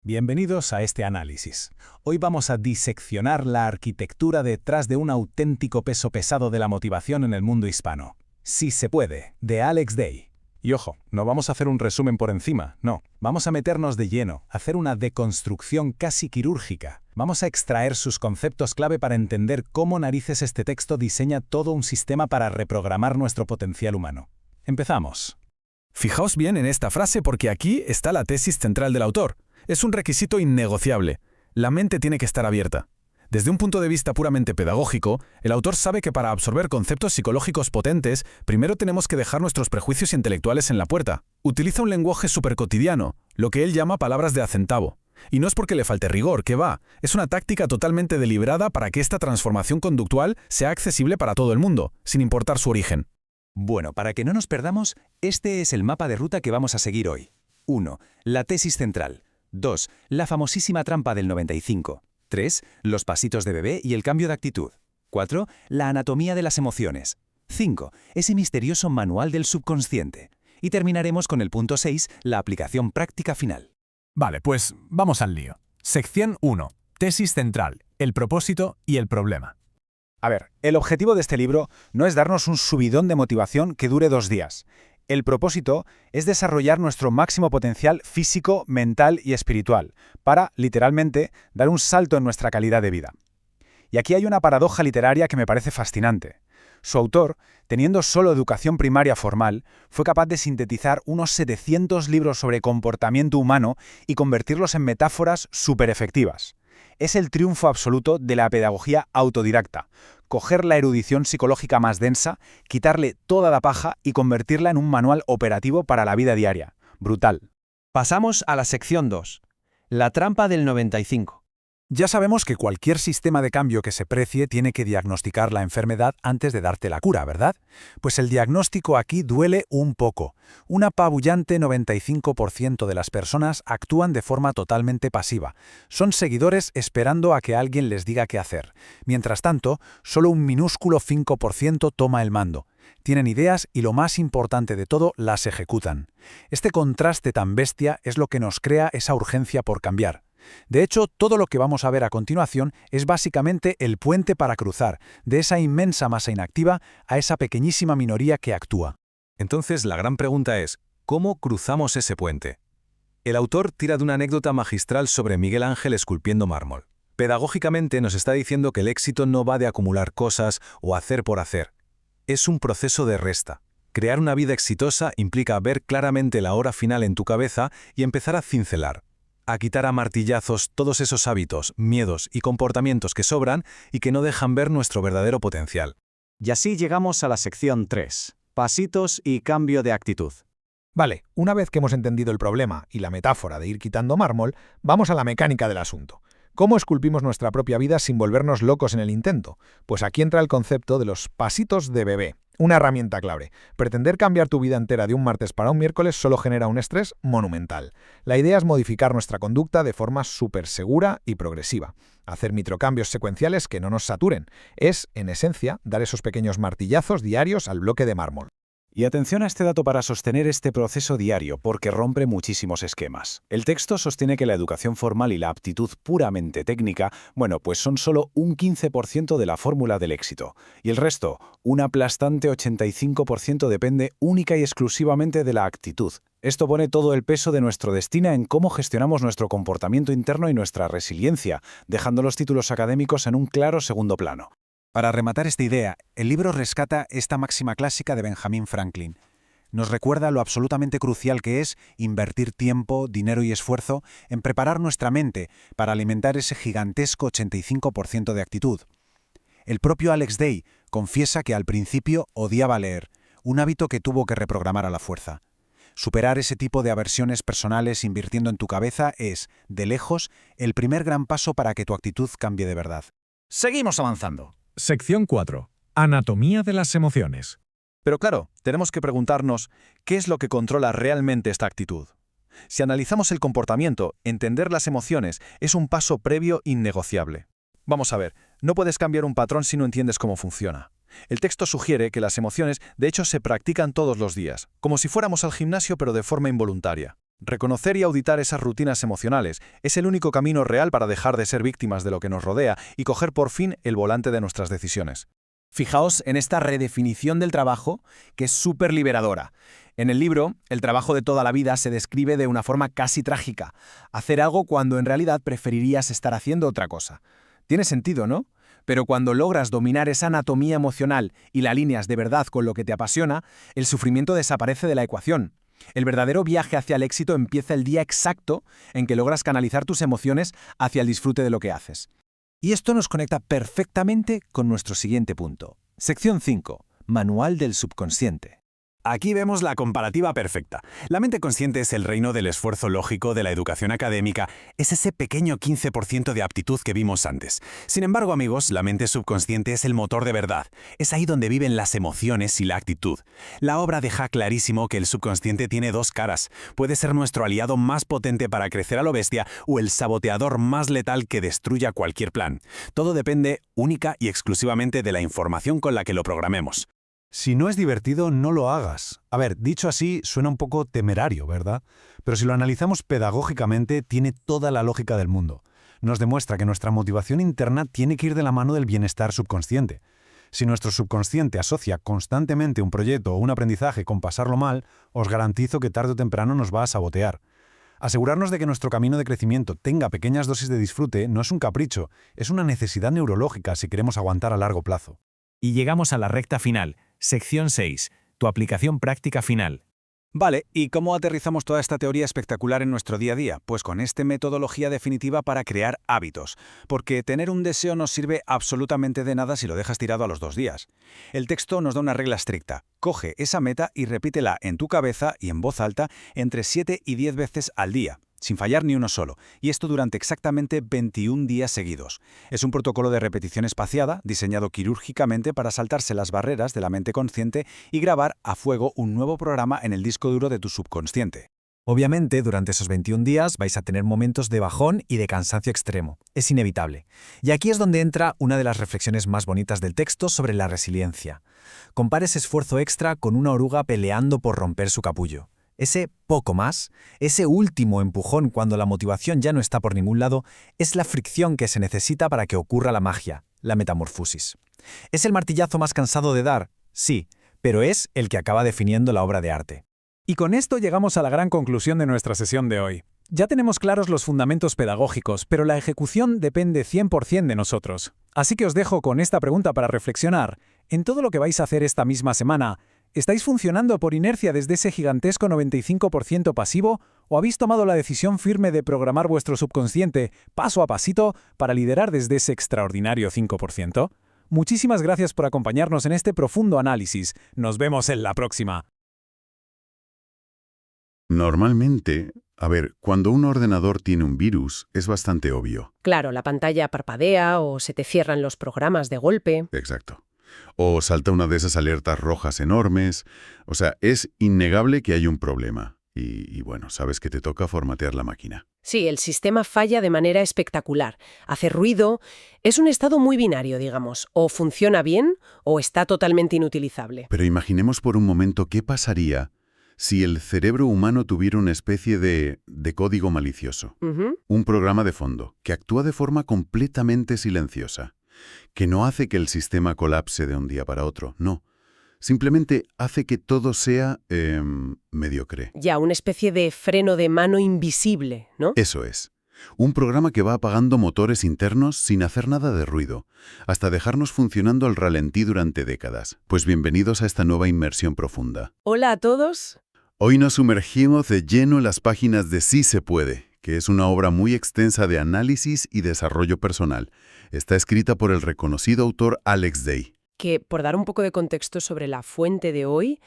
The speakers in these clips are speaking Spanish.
Bienvenidos a este análisis. Hoy vamos a diseccionar la arquitectura detrás de un auténtico peso pesado de la motivación en el mundo hispano. Sí se puede, de Alex Day. Y ojo, no vamos a hacer un resumen por encima, no. Vamos a meternos de lleno, hacer una deconstrucción casi quirúrgica. Vamos a extraer sus conceptos clave para entender cómo narices este texto diseña todo un sistema para reprogramar nuestro potencial humano. Empezamos. Fijaos bien en esta frase porque aquí está la tesis central del autor. Es un requisito innegociable. La mente tiene que estar abierta. Desde un punto de vista puramente pedagógico, el autor sabe que para absorber conceptos psicológicos potentes, primero tenemos que dejar nuestros prejuicios intelectuales en la puerta. Utiliza un lenguaje supercotidiano, lo que él llama palabras de a centavo. Y no es porque le falte rigor, que va. Es una táctica totalmente deliberada para que esta transformación conductual sea accesible para todo el mundo, sin importar su origen. Bueno, para que no nos perdamos, este es el mapa de ruta que vamos a seguir hoy. 1. La tesis central. 2. La famosísima trampa del 95. 3. Los pasitos de bebé y el cambio de actitud. 4. La anatomía de las emociones. 5. Ese misterioso manual del subconsciente. Y terminaremos con el punto 6, la aplicación práctica final. Vale, pues vamos al lío. Sección 1. Tesis central, el propósito y el problema. A ver, el objetivo de este libro no es darnos un subidón de motivación que dure 2 días. El propósito es desarrollar nuestro máximo potencial físico, mental y espiritual, para, literalmente, dar un salto en nuestra calidad de vida. Y aquí hay una paradoja literaria que me parece fascinante. Su autor, teniendo solo educación primaria formal, fue capaz de sintetizar unos 700 libros sobre comportamiento humano y convertirlos en metáforas súper efectivas. Es el triunfo absoluto de la pedagogía autodidacta. Coger la erudición psicológica más densa, quitarle toda la paja y convertirla en un manual operativo para la vida diaria. Brutal. Pasamos a la sección 2. La trampa del 95. Ya sabemos que cualquier sistema de cambio que se precie tiene que diagnosticar la enfermedad antes de darte la cura, ¿verdad? Pues el diagnóstico aquí duele un poco. Un apabullante 95% de las personas actúan de forma totalmente pasiva. Son seguidores esperando a que alguien les diga qué hacer. Mientras tanto, solo un minúsculo 5% toma el mando. Tienen ideas y, lo más importante de todo, las ejecutan. Este contraste tan bestia es lo que nos crea esa urgencia por cambiar. De hecho, todo lo que vamos a ver a continuación es básicamente el puente para cruzar, de esa inmensa masa inactiva a esa pequeñísima minoría que actúa. Entonces, la gran pregunta es, ¿cómo cruzamos ese puente? El autor tira de una anécdota magistral sobre Miguel Ángel esculpiendo mármol. Pedagógicamente nos está diciendo que el éxito no va de acumular cosas o hacer por hacer. Es un proceso de resta. Crear una vida exitosa implica ver claramente la hora final en tu cabeza y empezar a cincelar, a quitar a martillazos todos esos hábitos, miedos y comportamientos que sobran y que no dejan ver nuestro verdadero potencial. Y así llegamos a la sección 3. Pasitos y cambio de actitud. Vale, una vez que hemos entendido el problema y la metáfora de ir quitando mármol, vamos a la mecánica del asunto. ¿Cómo esculpimos nuestra propia vida sin volvernos locos en el intento? Pues aquí entra el concepto de los pasitos de bebé. Una herramienta clave. Pretender cambiar tu vida entera de un martes para un miércoles solo genera un estrés monumental. La idea es modificar nuestra conducta de forma súper segura y progresiva. Hacer microcambios secuenciales que no nos saturen. Es, en esencia, dar esos pequeños martillazos diarios al bloque de mármol. Y atención a este dato para sostener este proceso diario, porque rompe muchísimos esquemas. El texto sostiene que la educación formal y la aptitud puramente técnica, pues son solo un 15% de la fórmula del éxito. Y el resto, un aplastante 85% depende única y exclusivamente de la actitud. Esto pone todo el peso de nuestro destino en cómo gestionamos nuestro comportamiento interno y nuestra resiliencia, dejando los títulos académicos en un claro segundo plano. Para rematar esta idea, el libro rescata esta máxima clásica de Benjamin Franklin. Nos recuerda lo absolutamente crucial que es invertir tiempo, dinero y esfuerzo en preparar nuestra mente para alimentar ese gigantesco 85% de actitud. El propio Alex Day confiesa que al principio odiaba leer, un hábito que tuvo que reprogramar a la fuerza. Superar ese tipo de aversiones personales invirtiendo en tu cabeza es, de lejos, el primer gran paso para que tu actitud cambie de verdad. Seguimos avanzando. Sección 4. Anatomía de las emociones. Pero claro, tenemos que preguntarnos, ¿qué es lo que controla realmente esta actitud? Si analizamos el comportamiento, entender las emociones es un paso previo innegociable. Vamos a ver, no puedes cambiar un patrón si no entiendes cómo funciona. El texto sugiere que las emociones, de hecho, se practican todos los días, como si fuéramos al gimnasio pero de forma involuntaria. Reconocer y auditar esas rutinas emocionales es el único camino real para dejar de ser víctimas de lo que nos rodea y coger por fin el volante de nuestras decisiones. Fijaos en esta redefinición del trabajo, que es súper liberadora. En el libro, el trabajo de toda la vida se describe de una forma casi trágica. Hacer algo cuando en realidad preferirías estar haciendo otra cosa. Tiene sentido, ¿no? Pero cuando logras dominar esa anatomía emocional y la alineas de verdad con lo que te apasiona, el sufrimiento desaparece de la ecuación. El verdadero viaje hacia el éxito empieza el día exacto en que logras canalizar tus emociones hacia el disfrute de lo que haces. Y esto nos conecta perfectamente con nuestro siguiente punto. Sección 5. Manual del subconsciente. Aquí vemos la comparativa perfecta. La mente consciente es el reino del esfuerzo lógico de la educación académica, es ese pequeño 15% de aptitud que vimos antes. Sin embargo, amigos, la mente subconsciente es el motor de verdad. Es ahí donde viven las emociones y la actitud. La obra deja clarísimo que el subconsciente tiene dos caras. Puede ser nuestro aliado más potente para crecer a lo bestia o el saboteador más letal que destruya cualquier plan. Todo depende única y exclusivamente de la información con la que lo programemos. Si no es divertido, no lo hagas. A ver, dicho así, suena un poco temerario, ¿verdad? Pero si lo analizamos pedagógicamente, tiene toda la lógica del mundo. Nos demuestra que nuestra motivación interna tiene que ir de la mano del bienestar subconsciente. Si nuestro subconsciente asocia constantemente un proyecto o un aprendizaje con pasarlo mal, os garantizo que tarde o temprano nos va a sabotear. Asegurarnos de que nuestro camino de crecimiento tenga pequeñas dosis de disfrute no es un capricho, es una necesidad neurológica si queremos aguantar a largo plazo. Y llegamos a la recta final. Sección 6. Tu aplicación práctica final. Vale, ¿y cómo aterrizamos toda esta teoría espectacular en nuestro día a día? Pues con esta metodología definitiva para crear hábitos. Porque tener un deseo no sirve absolutamente de nada si lo dejas tirado a los 2 días. El texto nos da una regla estricta. Coge esa meta y repítela en tu cabeza y en voz alta entre 7 y 10 veces al día, sin fallar ni uno solo, y esto durante exactamente 21 días seguidos. Es un protocolo de repetición espaciada, diseñado quirúrgicamente para saltarse las barreras de la mente consciente y grabar a fuego un nuevo programa en el disco duro de tu subconsciente. Obviamente, durante esos 21 días vais a tener momentos de bajón y de cansancio extremo. Es inevitable. Y aquí es donde entra una de las reflexiones más bonitas del texto sobre la resiliencia. Compara ese esfuerzo extra con una oruga peleando por romper su capullo. Ese poco más, ese último empujón cuando la motivación ya no está por ningún lado, es la fricción que se necesita para que ocurra la magia, la metamorfosis. ¿Es el martillazo más cansado de dar? Sí, pero es el que acaba definiendo la obra de arte. Y con esto llegamos a la gran conclusión de nuestra sesión de hoy. Ya tenemos claros los fundamentos pedagógicos, pero la ejecución depende 100% de nosotros. Así que os dejo con esta pregunta para reflexionar. En todo lo que vais a hacer esta misma semana, ¿estáis funcionando por inercia desde ese gigantesco 95% pasivo o habéis tomado la decisión firme de programar vuestro subconsciente paso a pasito para liderar desde ese extraordinario 5%? Muchísimas gracias por acompañarnos en este profundo análisis. Nos vemos en la próxima. Normalmente, cuando un ordenador tiene un virus, es bastante obvio. Claro, la pantalla parpadea o se te cierran los programas de golpe. Exacto. O salta una de esas alertas rojas enormes. O sea, es innegable que hay un problema. Y bueno, sabes que te toca formatear la máquina. Sí, el sistema falla de manera espectacular. Hace ruido. Es un estado muy binario, digamos. O funciona bien o está totalmente inutilizable. Pero imaginemos por un momento qué pasaría si el cerebro humano tuviera una especie de código malicioso. Un programa de fondo que actúa de forma completamente silenciosa. Que no hace que el sistema colapse de un día para otro, no. Simplemente hace que todo sea mediocre. Ya, una especie de freno de mano invisible, ¿no? Eso es. Un programa que va apagando motores internos sin hacer nada de ruido, hasta dejarnos funcionando al ralentí durante décadas. Pues bienvenidos a esta nueva inmersión profunda. Hola a todos. Hoy nos sumergimos de lleno en las páginas de Sí se puede, que es una obra muy extensa de análisis y desarrollo personal. Está escrita por el reconocido autor Alex Day. Que, por dar un poco de contexto sobre la fuente de hoy,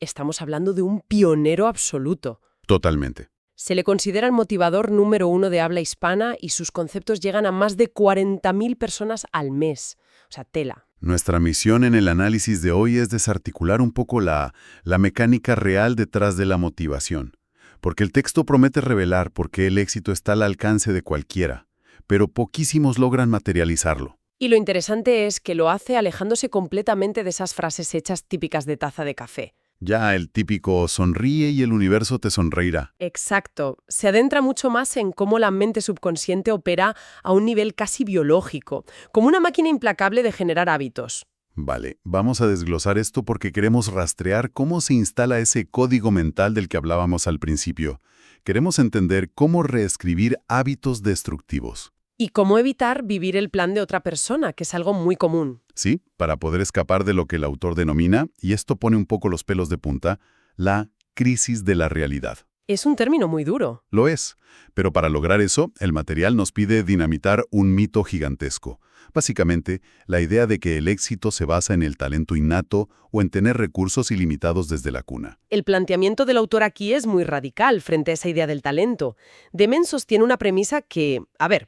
estamos hablando de un pionero absoluto. Totalmente. Se le considera el motivador número 1 de habla hispana y sus conceptos llegan a más de 40.000 personas al mes. O sea, tela. Nuestra misión en el análisis de hoy es desarticular un poco la mecánica real detrás de la motivación. Porque el texto promete revelar por qué el éxito está al alcance de cualquiera, pero poquísimos logran materializarlo. Y lo interesante es que lo hace alejándose completamente de esas frases hechas típicas de taza de café. Ya el típico sonríe y el universo te sonreirá. Exacto. Se adentra mucho más en cómo la mente subconsciente opera a un nivel casi biológico, como una máquina implacable de generar hábitos. Vale, vamos a desglosar esto porque queremos rastrear cómo se instala ese código mental del que hablábamos al principio. Queremos entender cómo reescribir hábitos destructivos. Y cómo evitar vivir el plan de otra persona, que es algo muy común. Sí, para poder escapar de lo que el autor denomina, y esto pone un poco los pelos de punta, la crisis de la realidad. Es un término muy duro. Lo es, pero para lograr eso, el material nos pide dinamitar un mito gigantesco. Básicamente, la idea de que el éxito se basa en el talento innato o en tener recursos ilimitados desde la cuna. El planteamiento del autor aquí es muy radical frente a esa idea del talento. Demen sostiene una premisa que,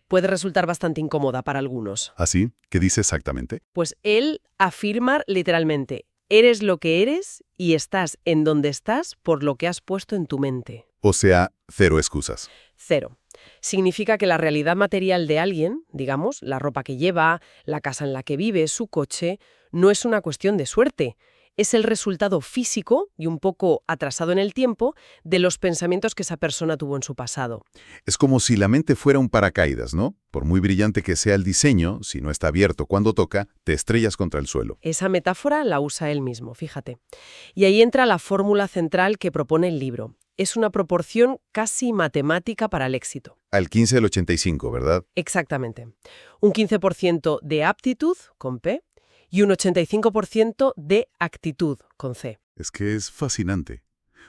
puede resultar bastante incómoda para algunos. ¿Así? ¿Qué dice exactamente? Pues él afirma literalmente: eres lo que eres y estás en donde estás por lo que has puesto en tu mente. O sea, cero excusas. Cero. Significa que la realidad material de alguien, digamos, la ropa que lleva, la casa en la que vive, su coche, no es una cuestión de suerte. Es el resultado físico, y un poco atrasado en el tiempo, de los pensamientos que esa persona tuvo en su pasado. Es como si la mente fuera un paracaídas, ¿no? Por muy brillante que sea el diseño, si no está abierto cuando toca, te estrellas contra el suelo. Esa metáfora la usa él mismo, fíjate. Y ahí entra la fórmula central que propone el libro. Es una proporción casi matemática para el éxito. Al 15 del 85, ¿verdad? Exactamente. Un 15% de aptitud, con P, y un 85% de actitud, con C. Es que es fascinante.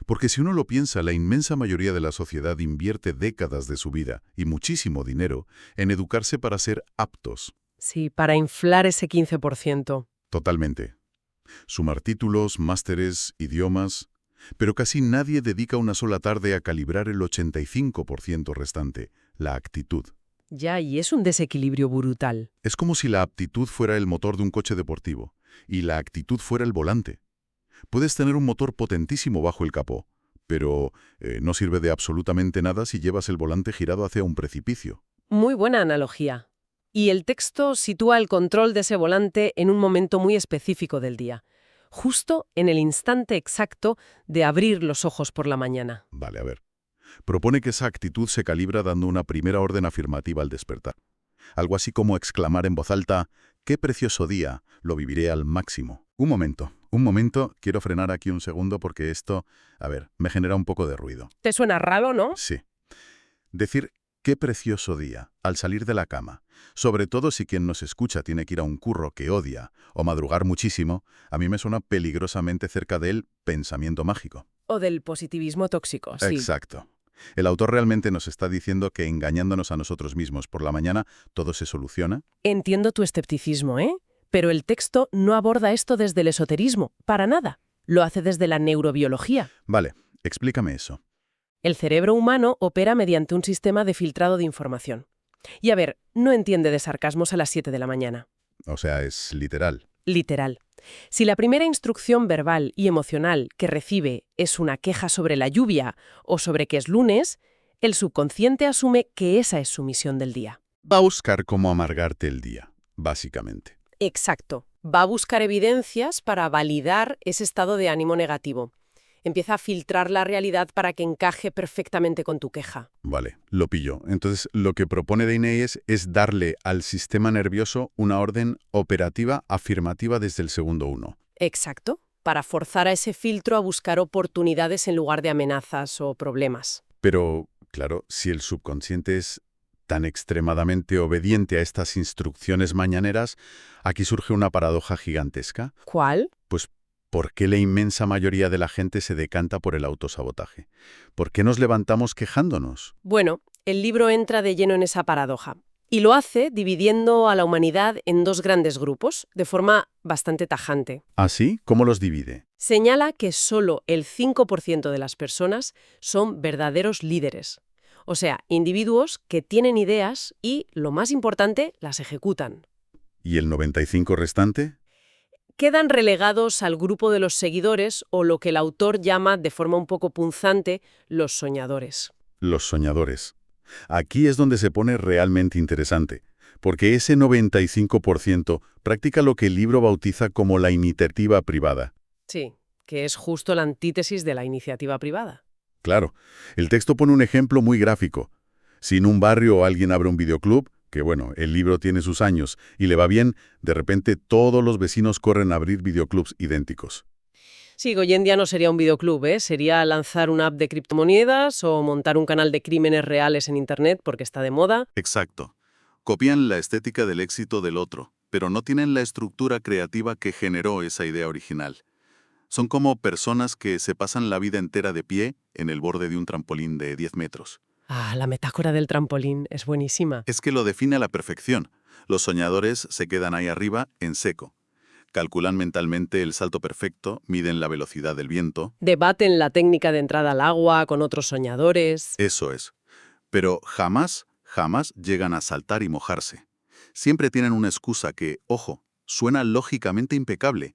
Porque si uno lo piensa, la inmensa mayoría de la sociedad invierte décadas de su vida y muchísimo dinero en educarse para ser aptos. Sí, para inflar ese 15%. Totalmente. Sumar títulos, másteres, idiomas. Pero casi nadie dedica una sola tarde a calibrar el 85% restante, la actitud. Ya, y es un desequilibrio brutal. Es como si la aptitud fuera el motor de un coche deportivo y la actitud fuera el volante. Puedes tener un motor potentísimo bajo el capó, pero no sirve de absolutamente nada si llevas el volante girado hacia un precipicio. Muy buena analogía. Y el texto sitúa el control de ese volante en un momento muy específico del día, justo en el instante exacto de abrir los ojos por la mañana. Vale, a ver. Propone que esa actitud se calibra dando una primera orden afirmativa al despertar. Algo así como exclamar en voz alta: ¡qué precioso día! Lo viviré al máximo. Un momento, quiero frenar aquí un segundo porque esto, me genera un poco de ruido. ¿Te suena raro, no? Sí. Decir «qué precioso día» al salir de la cama, sobre todo si quien nos escucha tiene que ir a un curro que odia o madrugar muchísimo, a mí me suena peligrosamente cerca del pensamiento mágico. O del positivismo tóxico, sí. Exacto. El autor realmente nos está diciendo que engañándonos a nosotros mismos por la mañana todo se soluciona. Entiendo tu escepticismo, ¿eh? Pero el texto no aborda esto desde el esoterismo, para nada. Lo hace desde la neurobiología. Vale, explícame eso. El cerebro humano opera mediante un sistema de filtrado de información. Y no entiende de sarcasmos a las 7 de la mañana. O sea, es literal. Literal. Si la primera instrucción verbal y emocional que recibe es una queja sobre la lluvia o sobre que es lunes, el subconsciente asume que esa es su misión del día. Va a buscar cómo amargarte el día, básicamente. Exacto. Va a buscar evidencias para validar ese estado de ánimo negativo. Empieza a filtrar la realidad para que encaje perfectamente con tu queja. Vale, lo pillo. Entonces, lo que propone Deiney es darle al sistema nervioso una orden operativa afirmativa desde el segundo 1. Exacto. Para forzar a ese filtro a buscar oportunidades en lugar de amenazas o problemas. Pero, claro, si el subconsciente es tan extremadamente obediente a estas instrucciones mañaneras, aquí surge una paradoja gigantesca. ¿Cuál? Pues, ¿por qué la inmensa mayoría de la gente se decanta por el autosabotaje? ¿Por qué nos levantamos quejándonos? Bueno, el libro entra de lleno en esa paradoja. Y lo hace dividiendo a la humanidad en dos grandes grupos, de forma bastante tajante. ¿Así? ¿Cómo los divide? Señala que solo el 5% de las personas son verdaderos líderes. O sea, individuos que tienen ideas y, lo más importante, las ejecutan. ¿Y el 95% restante? Quedan relegados al grupo de los seguidores o lo que el autor llama, de forma un poco punzante, los soñadores. Los soñadores. Aquí es donde se pone realmente interesante, porque ese 95% practica lo que el libro bautiza como la iniciativa privada. Sí, que es justo la antítesis de la iniciativa privada. Claro, el texto pone un ejemplo muy gráfico. Si en un barrio alguien abre un videoclub, que bueno, el libro tiene sus años y le va bien, de repente todos los vecinos corren a abrir videoclubs idénticos. Sí, hoy en día no sería un videoclub, ¿eh? Sería lanzar una app de criptomonedas o montar un canal de crímenes reales en Internet porque está de moda. Exacto. Copian la estética del éxito del otro, pero no tienen la estructura creativa que generó esa idea original. Son como personas que se pasan la vida entera de pie en el borde de un trampolín de 10 metros. Ah, la metáfora del trampolín es buenísima. Es que lo define a la perfección. Los soñadores se quedan ahí arriba en seco. Calculan mentalmente el salto perfecto, miden la velocidad del viento. Debaten la técnica de entrada al agua con otros soñadores. Eso es. Pero jamás llegan a saltar y mojarse. Siempre tienen una excusa que, ojo, suena lógicamente impecable,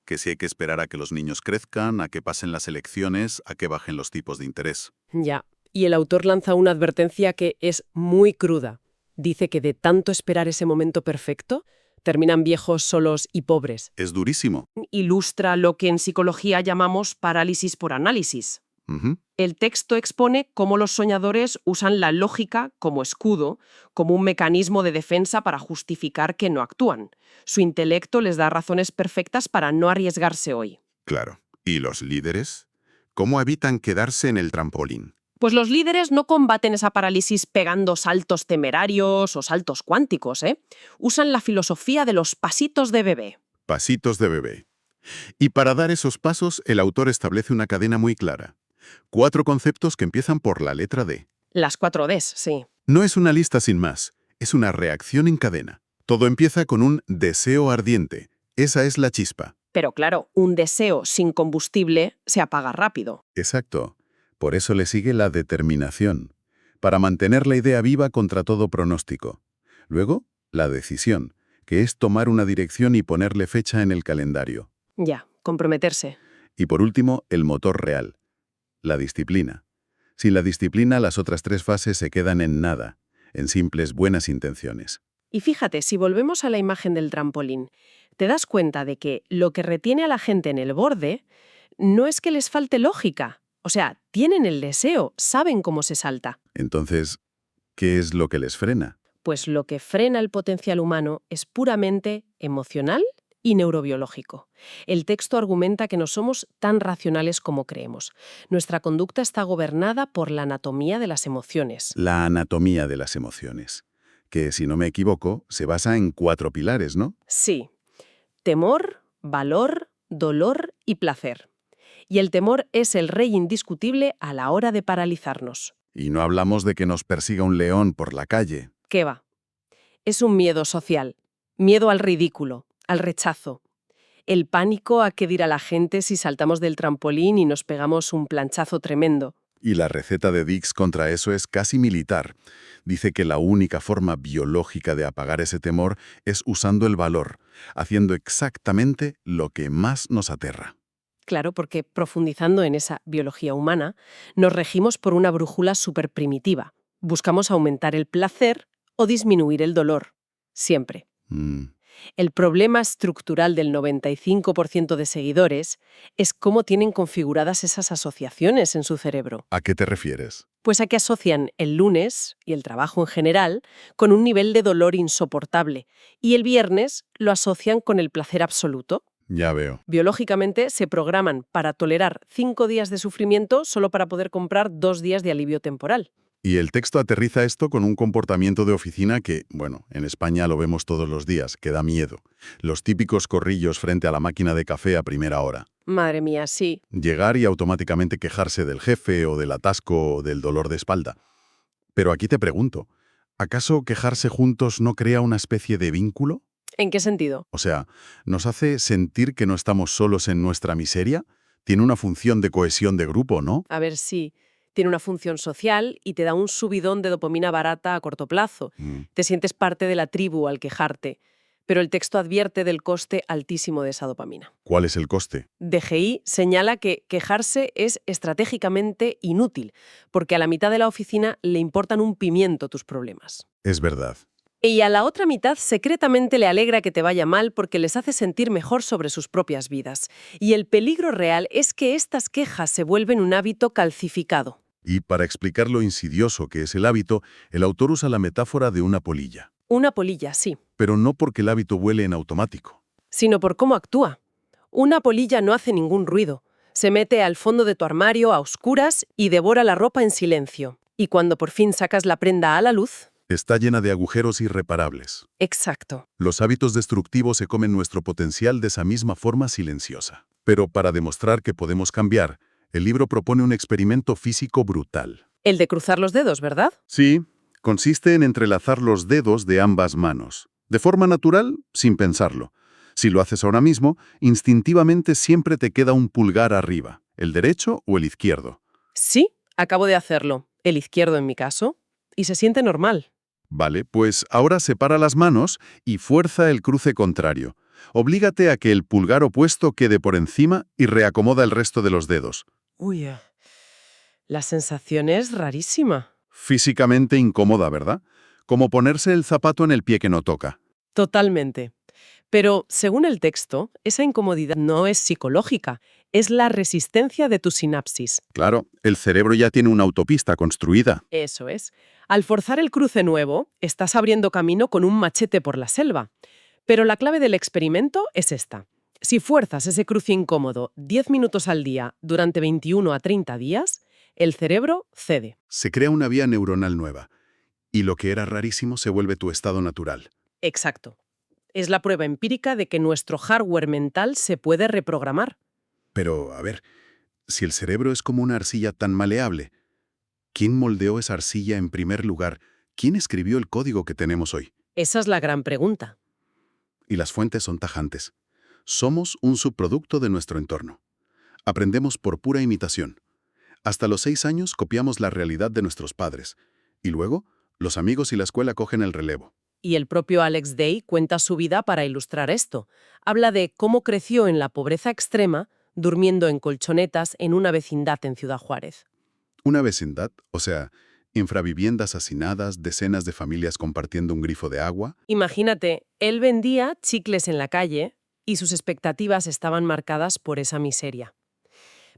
que si hay que esperar a que los niños crezcan, a que pasen las elecciones, a que bajen los tipos de interés. Ya. Y el autor lanza una advertencia que es muy cruda. Dice que de tanto esperar ese momento perfecto, terminan viejos, solos y pobres. Es durísimo. Ilustra lo que en psicología llamamos parálisis por análisis. Ujú. El texto expone cómo los soñadores usan la lógica como escudo, como un mecanismo de defensa para justificar que no actúan. Su intelecto les da razones perfectas para no arriesgarse hoy. Claro. ¿Y los líderes? ¿Cómo evitan quedarse en el trampolín? Pues los líderes no combaten esa parálisis pegando saltos temerarios o saltos cuánticos, ¿eh? Usan la filosofía de los pasitos de bebé. Pasitos de bebé. Y para dar esos pasos, el autor establece una cadena muy clara. 4 conceptos que empiezan por la letra D. Las 4 Ds, sí. No es una lista sin más, es una reacción en cadena. Todo empieza con un deseo ardiente. Esa es la chispa. Pero claro, un deseo sin combustible se apaga rápido. Exacto. Por eso le sigue la determinación, para mantener la idea viva contra todo pronóstico. Luego, la decisión, que es tomar una dirección y ponerle fecha en el calendario. Ya, comprometerse. Y por último, el motor real, la disciplina. Sin la disciplina, las otras 3 fases se quedan en nada, en simples buenas intenciones. Y fíjate, si volvemos a la imagen del trampolín, te das cuenta de que lo que retiene a la gente en el borde no es que les falte lógica. O sea, tienen el deseo, saben cómo se salta. Entonces, ¿qué es lo que les frena? Pues lo que frena el potencial humano es puramente emocional y neurobiológico. El texto argumenta que no somos tan racionales como creemos. Nuestra conducta está gobernada por la anatomía de las emociones. La anatomía de las emociones, que, si no me equivoco, se basa en 4 pilares, ¿no? Sí. Temor, valor, dolor y placer. Y el temor es el rey indiscutible a la hora de paralizarnos. Y no hablamos de que nos persiga un león por la calle. ¿Qué va? Es un miedo social. Miedo al ridículo, al rechazo. El pánico a qué dirá la gente si saltamos del trampolín y nos pegamos un planchazo tremendo. Y la receta de Dix contra eso es casi militar. Dice que la única forma biológica de apagar ese temor es usando el valor, haciendo exactamente lo que más nos aterra. Claro, porque profundizando en esa biología humana, nos regimos por una brújula superprimitiva. Buscamos aumentar el placer o disminuir el dolor. Siempre. El problema estructural del 95% de seguidores es cómo tienen configuradas esas asociaciones en su cerebro. ¿A qué te refieres? Pues a que asocian el lunes, y el trabajo en general, con un nivel de dolor insoportable, y el viernes lo asocian con el placer absoluto. Ya veo. Biológicamente se programan para tolerar 5 días de sufrimiento solo para poder comprar 2 días de alivio temporal. Y el texto aterriza esto con un comportamiento de oficina que, bueno, en España lo vemos todos los días, que da miedo. Los típicos corrillos frente a la máquina de café a primera hora. Madre mía, sí. Llegar y automáticamente quejarse del jefe o del atasco o del dolor de espalda. Pero aquí te pregunto, ¿acaso quejarse juntos no crea una especie de vínculo? ¿En qué sentido? O sea, ¿nos hace sentir que no estamos solos en nuestra miseria? Tiene una función de cohesión de grupo, ¿no? A ver, sí. Tiene una función social y te da un subidón de dopamina barata a corto plazo. Te sientes parte de la tribu al quejarte. Pero el texto advierte del coste altísimo de esa dopamina. ¿Cuál es el coste? DGI señala que quejarse es estratégicamente inútil, porque a la mitad de la oficina le importan un pimiento tus problemas. Es verdad. Y a la otra mitad secretamente le alegra que te vaya mal porque les hace sentir mejor sobre sus propias vidas. Y el peligro real es que estas quejas se vuelven un hábito calcificado. Y para explicar lo insidioso que es el hábito, el autor usa la metáfora de una polilla. Una polilla, sí, Pero no porque el hábito huele en automático. sino por cómo actúa. Una polilla no hace ningún ruido. Se mete al fondo de tu armario a oscuras y devora la ropa en silencio. Y cuando por fin sacas la prenda a la luz... Está llena de agujeros irreparables. Exacto. Los hábitos destructivos se comen nuestro potencial de esa misma forma silenciosa. Pero para demostrar que podemos cambiar, el libro propone un experimento físico brutal. El de cruzar los dedos, ¿verdad? Sí, consiste en entrelazar los dedos de ambas manos. De forma natural, sin pensarlo. Si lo haces ahora mismo, instintivamente siempre te queda un pulgar arriba, el derecho o el izquierdo. Sí, acabo de hacerlo. El izquierdo en mi caso. Y se siente normal. Vale, pues ahora separa las manos y fuerza el cruce contrario. Oblígate a que el pulgar opuesto quede por encima y reacomoda el resto de los dedos. Uy, la sensación es rarísima. Físicamente incómoda, ¿verdad? Como ponerse el zapato en el pie que no toca. Totalmente. Pero, según el texto, esa incomodidad no es psicológica, es la resistencia de tu sinapsis. Claro, el cerebro ya tiene una autopista construida. Eso es. Al forzar el cruce nuevo, estás abriendo camino con un machete por la selva. Pero la clave del experimento es esta. Si fuerzas ese cruce incómodo 10 minutos al día durante 21 a 30 días, el cerebro cede. Se crea una vía neuronal nueva. Y lo que era rarísimo se vuelve tu estado natural. Exacto. Es la prueba empírica de que nuestro hardware mental se puede reprogramar. Pero, a ver, si el cerebro es como una arcilla tan maleable, ¿quién moldeó esa arcilla en primer lugar? ¿Quién escribió el código que tenemos hoy? Esa es la gran pregunta. Y las fuentes son tajantes. Somos un subproducto de nuestro entorno. Aprendemos por pura imitación. Hasta los 6 años copiamos la realidad de nuestros padres. Y luego, los amigos y la escuela cogen el relevo. Y el propio Alex Day cuenta su vida para ilustrar esto. Habla de cómo creció en la pobreza extrema, durmiendo en colchonetas en una vecindad en Ciudad Juárez. Una vecindad, o sea, infraviviendas hacinadas, decenas de familias compartiendo un grifo de agua. Imagínate, él vendía chicles en la calle y sus expectativas estaban marcadas por esa miseria.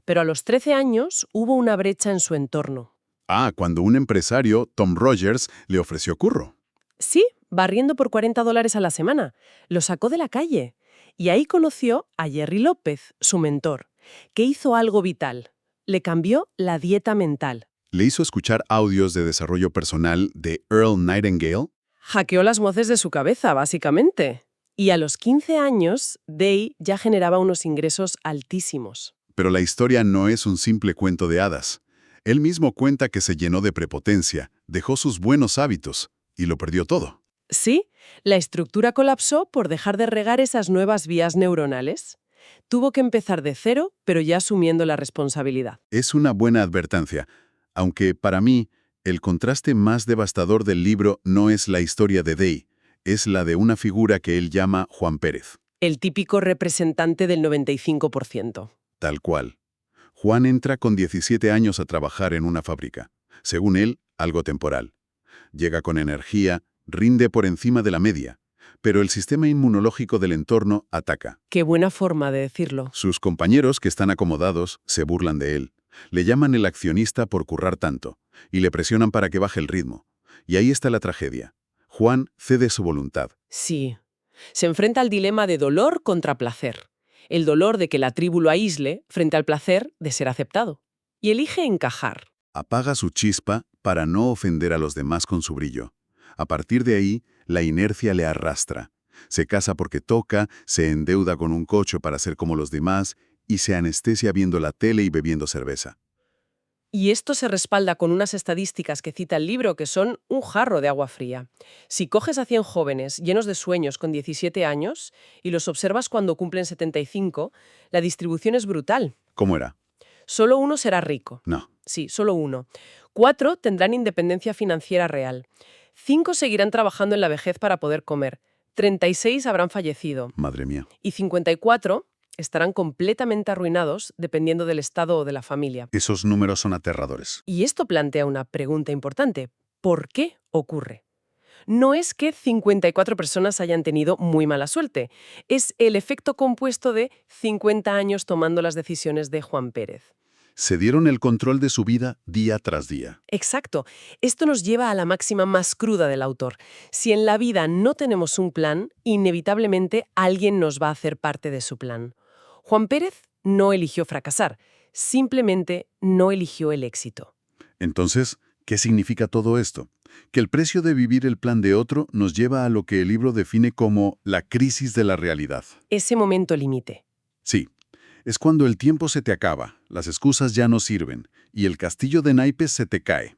Pero a los 13 años hubo una brecha en su entorno. Ah, cuando un empresario, Tom Rogers, le ofreció curro. Sí, barriendo por $40 a la semana. Lo sacó de la calle. Y ahí conoció a Jerry López, su mentor, que hizo algo vital. Le cambió la dieta mental. Le hizo escuchar audios de desarrollo personal de Earl Nightingale. Hackeó las voces de su cabeza, básicamente. Y a los 15 años, Day ya generaba unos ingresos altísimos. Pero la historia no es un simple cuento de hadas. Él mismo cuenta que se llenó de prepotencia, dejó sus buenos hábitos y lo perdió todo. Sí, la estructura colapsó por dejar de regar esas nuevas vías neuronales. Tuvo que empezar de cero, pero ya asumiendo la responsabilidad. Es una buena advertencia, aunque para mí el contraste más devastador del libro no es la historia de Day, es la de una figura que él llama Juan Pérez. El típico representante del 95%. Tal cual. Juan entra con 17 años a trabajar en una fábrica. Según él, algo temporal. Llega con energía, rinde por encima de la media, pero el sistema inmunológico del entorno ataca. Qué buena forma de decirlo. Sus compañeros, que están acomodados, se burlan de él. Le llaman el accionista por currar tanto, y le presionan para que baje el ritmo. Y ahí está la tragedia. Juan cede su voluntad. Sí. Se enfrenta al dilema de dolor contra placer. El dolor de que la tribu lo aísle frente al placer de ser aceptado. Y elige encajar. Apaga su chispa para no ofender a los demás con su brillo. A partir de ahí, la inercia le arrastra. Se casa porque toca, se endeuda con un coche para ser como los demás y se anestesia viendo la tele y bebiendo cerveza. Y esto se respalda con unas estadísticas que cita el libro que son un jarro de agua fría. Si coges a 100 jóvenes llenos de sueños con 17 años y los observas cuando cumplen 75, la distribución es brutal. ¿Cómo era? Solo uno será rico. No. Sí, solo uno. 4 tendrán independencia financiera real. 5 seguirán trabajando en la vejez para poder comer. 36 habrán fallecido. Madre mía. Y 54 estarán completamente arruinados dependiendo del estado o de la familia. Esos números son aterradores. Y esto plantea una pregunta importante. ¿Por qué ocurre? No es que 54 personas hayan tenido muy mala suerte. Es el efecto compuesto de 50 años tomando las decisiones de Juan Pérez. Se dieron el control de su vida día tras día. Exacto. Esto nos lleva a la máxima más cruda del autor. Si en la vida no tenemos un plan, inevitablemente alguien nos va a hacer parte de su plan. Juan Pérez no eligió fracasar, simplemente no eligió el éxito. Entonces, ¿qué significa todo esto? Que el precio de vivir el plan de otro nos lleva a lo que el libro define como la crisis de la realidad. Ese momento límite. Sí, es cuando el tiempo se te acaba, las excusas ya no sirven y el castillo de naipes se te cae.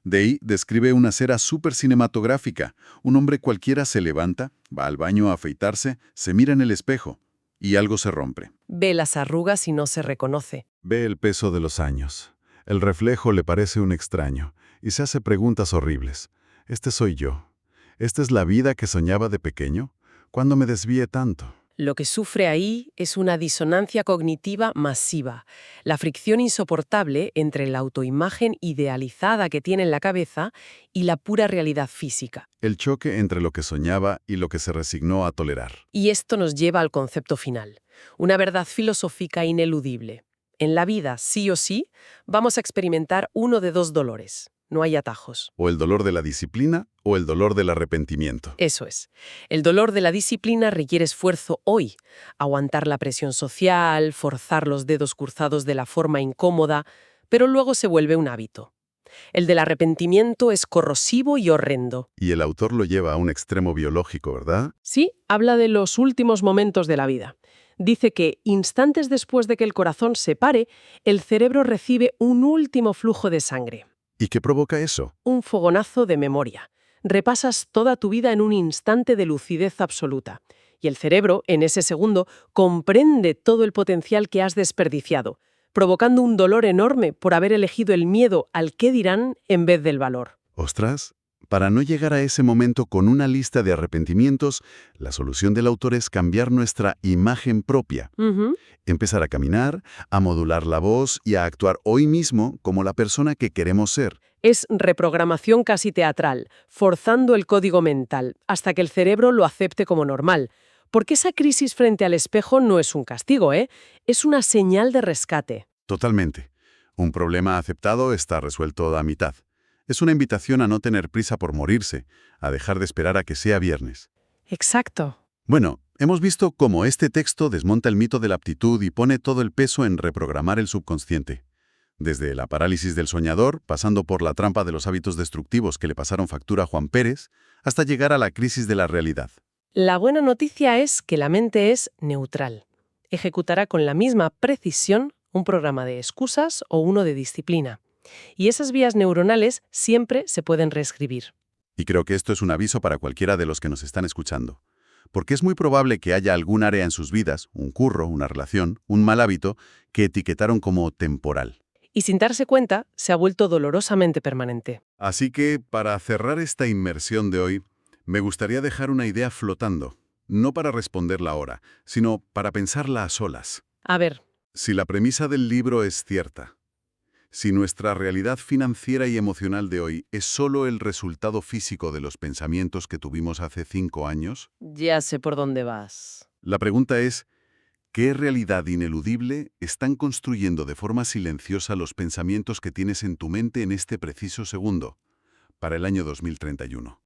Day describe una escena súper cinematográfica. Un hombre cualquiera se levanta, va al baño a afeitarse, se mira en el espejo y algo se rompe. Ve las arrugas y no se reconoce. Ve el peso de los años. El reflejo le parece un extraño y se hace preguntas horribles. ¿Este soy yo? ¿Esta es la vida que soñaba de pequeño? ¿Cuándo me desvié tanto? Lo que sufre ahí es una disonancia cognitiva masiva, la fricción insoportable entre la autoimagen idealizada que tiene en la cabeza y la pura realidad física. El choque entre lo que soñaba y lo que se resignó a tolerar. Y esto nos lleva al concepto final, una verdad filosófica ineludible. En la vida, sí o sí, vamos a experimentar uno de dos dolores. No hay atajos. O el dolor de la disciplina o el dolor del arrepentimiento. Eso es. El dolor de la disciplina requiere esfuerzo hoy. Aguantar la presión social, forzar los dedos cruzados de la forma incómoda, pero luego se vuelve un hábito. El del arrepentimiento es corrosivo y horrendo. Y el autor lo lleva a un extremo biológico, ¿verdad? Sí, habla de los últimos momentos de la vida. Dice que, instantes después de que el corazón se pare, el cerebro recibe un último flujo de sangre. ¿Y qué provoca eso? Un fogonazo de memoria. Repasas toda tu vida en un instante de lucidez absoluta. Y el cerebro, en ese segundo, comprende todo el potencial que has desperdiciado, provocando un dolor enorme por haber elegido el miedo al qué dirán en vez del valor. Ostras, para no llegar a ese momento con una lista de arrepentimientos, la solución del autor es cambiar nuestra imagen propia. Empezar a caminar, a modular la voz y a actuar hoy mismo como la persona que queremos ser. Es reprogramación casi teatral, forzando el código mental, hasta que el cerebro lo acepte como normal. Porque esa crisis frente al espejo no es un castigo, es una señal de rescate. Totalmente. Un problema aceptado está resuelto a mitad. Es una invitación a no tener prisa por morirse, a dejar de esperar a que sea viernes. Exacto. Bueno, hemos visto cómo este texto desmonta el mito de la aptitud y pone todo el peso en reprogramar el subconsciente. Desde la parálisis del soñador, pasando por la trampa de los hábitos destructivos que le pasaron factura a Juan Pérez, hasta llegar a la crisis de la realidad. La buena noticia es que la mente es neutral. Ejecutará con la misma precisión un programa de excusas o uno de disciplina. Y esas vías neuronales siempre se pueden reescribir. Y creo que esto es un aviso para cualquiera de los que nos están escuchando. Porque es muy probable que haya algún área en sus vidas, un curro, una relación, un mal hábito, que etiquetaron como temporal. Y sin darse cuenta, se ha vuelto dolorosamente permanente. Así que, para cerrar esta inmersión de hoy, me gustaría dejar una idea flotando. No para responderla ahora, sino para pensarla a solas. A ver. Si la premisa del libro es cierta, si nuestra realidad financiera y emocional de hoy es solo el resultado físico de los pensamientos que tuvimos hace 5 años, Ya sé por dónde vas. la pregunta es, ¿qué realidad ineludible están construyendo de forma silenciosa los pensamientos que tienes en tu mente en este preciso segundo, para el año 2031?